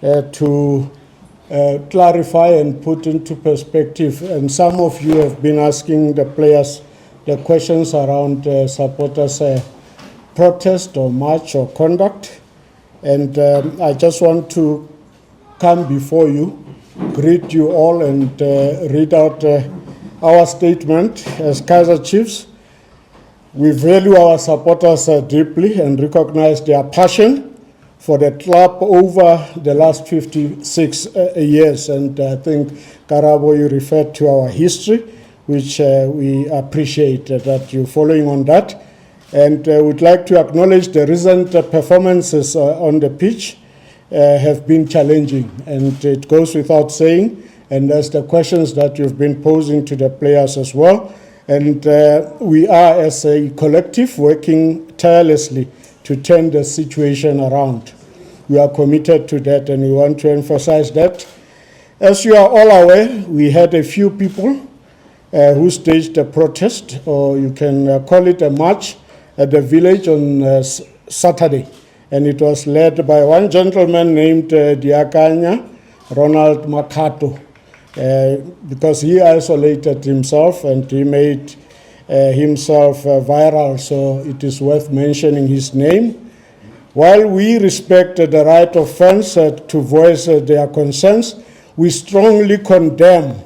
to clarify and put into perspective. And some of you have been asking the players the questions around supporters' protest or march or conduct. And I just want to come before you, greet you all, and read out our statement as Kaizer Chiefs. We value our supporters deeply and recognize their passion for the club over the last 56 years. And I think, Karabo, you referred to our history, which we appreciate that you're following on that. And would like to acknowledge the recent performances on the pitch have been challenging, and it goes without saying. And that's the questions that you've been posing to the players as well. And we are, as a collective, working tirelessly to turn the situation around. We are committed to that, and we want to emphasize that. As you are all aware, we had a few people who staged a protest, or you can call it a march, at the village on Saturday. And it was led by one gentleman named Diakanya Ronald Makato, because he isolated himself and he made himself viral, so it is worth mentioning his name. While we respect the right of fans to voice their concerns, we strongly condemn,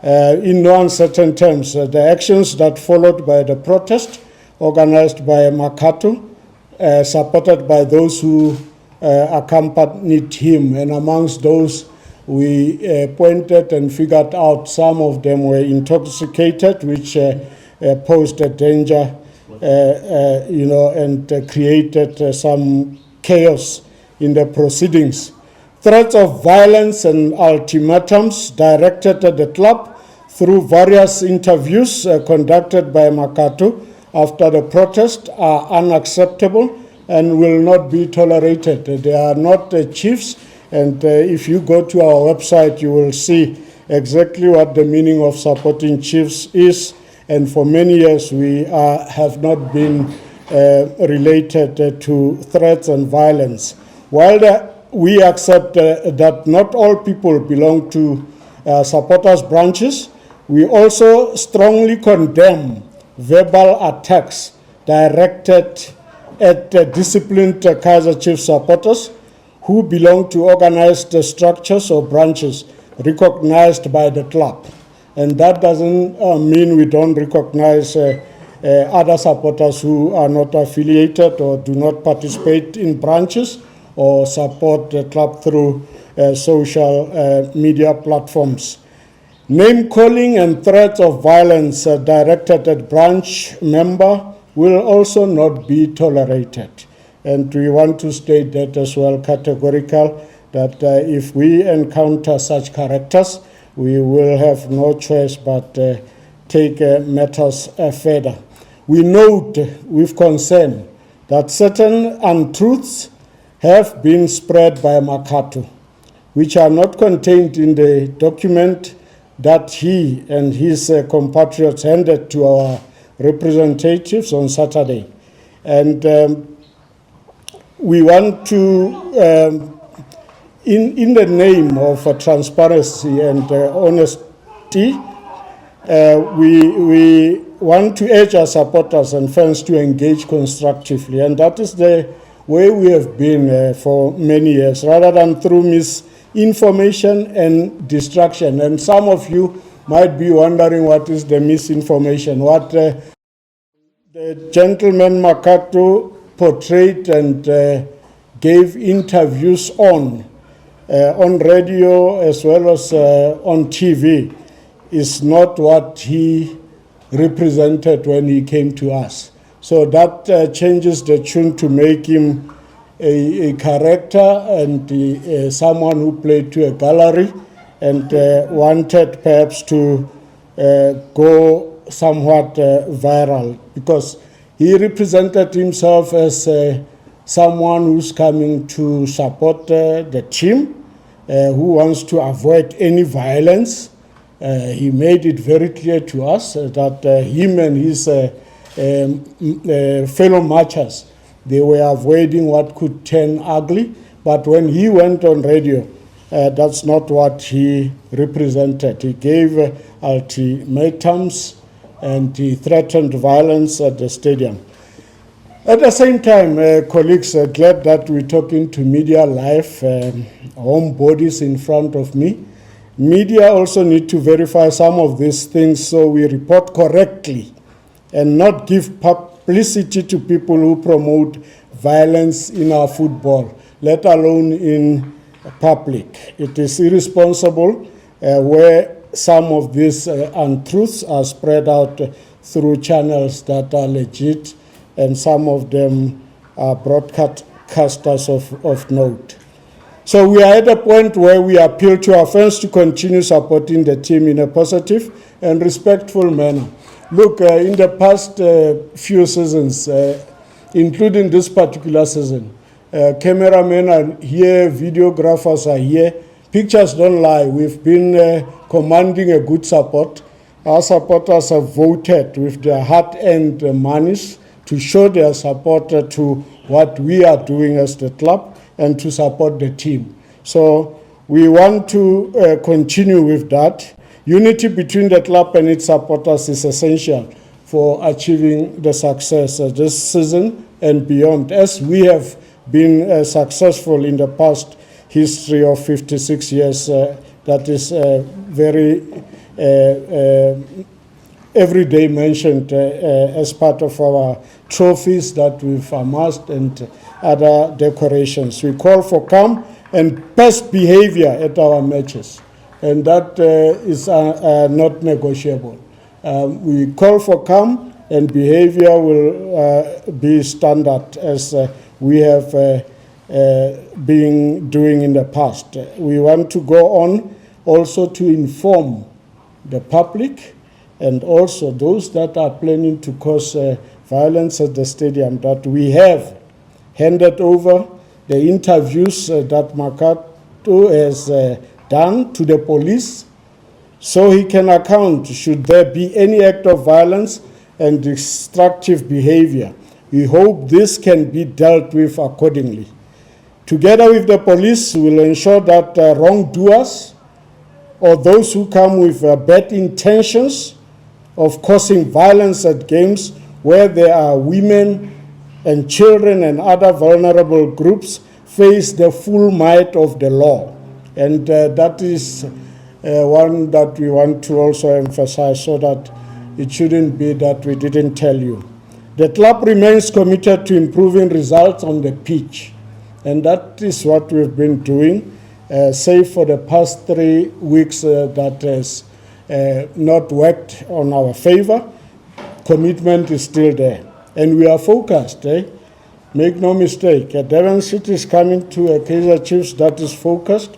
in no uncertain terms, the actions that followed by the protest organized by Makato, supported by those who accompanied him. And amongst those, we pointed and figured out some of them were intoxicated, which posed a danger, and created some chaos in the proceedings. Threats of violence and ultimatums directed at the club through various interviews conducted by Makato after the protest are unacceptable and will not be tolerated. They are not Chiefs, and if you go to our website, you will see exactly what the meaning of supporting Chiefs is. And for many years, we have not been related to threats and violence. While we accept that not all people belong to supporters' branches, we also strongly condemn verbal attacks directed at disciplined Kaizer Chiefs supporters who belong to organized structures or branches recognized by the club. And that doesn't mean we don't recognize other supporters who are not affiliated or do not participate in branches or support the club through social media platforms. Name-calling and threats of violence directed at branch member will also not be tolerated. And we want to state that as well, categorical, that if we encounter such characters, we will have no choice but take matters further. We note with concern that certain untruths have been spread by Makato, which are not contained in the document that he and his compatriots handed to our representatives on Saturday. And we want to, in the name of transparency and honesty, we want to urge our supporters and fans to engage constructively. And that is the way we have been for many years, rather than through misinformation and distraction. And some of you might be wondering what is the misinformation, what the gentleman Makato portrayed and gave interviews on radio as well as on TV is not what he represented when he came to us. So that changes the tune to make him a character and someone who played to a gallery and wanted perhaps to go somewhat viral, because he represented himself as someone who's coming to support the team, who wants to avoid any violence. He made it very clear to us that him and his fellow marchers, they were avoiding what could turn ugly But when he went on radio, that's not what he represented. He gave ultimatums and he threatened violence at the stadium. At the same time, colleagues, glad that we're talking to media live, home bodies in front of me. Media also need to verify some of these things so we report correctly and not give publicity to people who promote violence in our football, let alone in public. It is irresponsible where some of these untruths are spread out through channels that are legit, and some of them are broadcasters of note. So we are at a point where we appeal to our fans to continue supporting the team in a positive and respectful manner. Look, in the past few seasons, including this particular season, cameramen are here, videographers are here. Pictures don't lie. We've been commanding a good support. Our supporters have voted with their heart-earned monies to show their support to what we are doing as the club and to support the team. So we want to continue with that. Unity between the club and its supporters is essential for achieving the success this season and beyond, as we have been successful in the past history of 56 years. That is very every day mentioned as part of our trophies that we've amassed and other decorations. We call for calm and best behavior at our matches, and that is not negotiable. We call for calm and behavior will be standard as we have been doing in the past. We want to go on also to inform the public and also those that are planning to cause violence at the stadium that we have handed over the interviews that Makato has done to the police so he can account should there be any act of violence and destructive behavior. We hope this can be dealt with accordingly. Together with the police, we will ensure that wrongdoers or those who come with bad intentions of causing violence at games where there are women and children and other vulnerable groups face the full might of the law. And that is one that we want to also emphasize so that it shouldn't be that we didn't tell you. The club remains committed to improving results on the pitch. And that is what we've been doing, save for the past 3 weeks that has not worked on our favor. Commitment is still there. And we are focused. Make no mistake, Devon City is coming to a Kaizer Chiefs that is focused.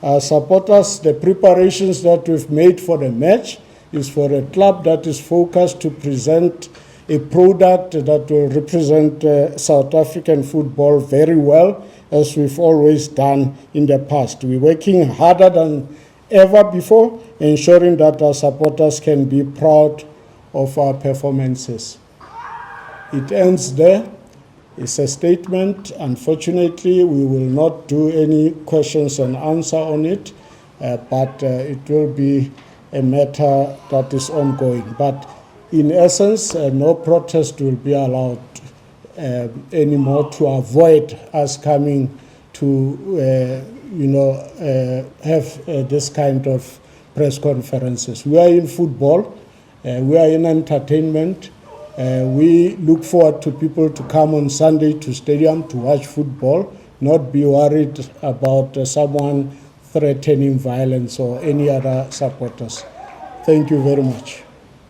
Our supporters, the preparations that we've made for the match is for a club that is focused to present a product that will represent South African football very well, as we've always done in the past. We're working harder than ever before, ensuring that our supporters can be proud of our performances. It ends there. It's a statement. Unfortunately, we will not do any questions and answer on it, but it will be a matter that is ongoing. But in essence, no protest will be allowed anymore to avoid us coming to, have this kind of press conferences. We are in football. We are in entertainment. We look forward to people to come on Sunday to stadium to watch football, not be worried about someone threatening violence or any other supporters. Thank you very much.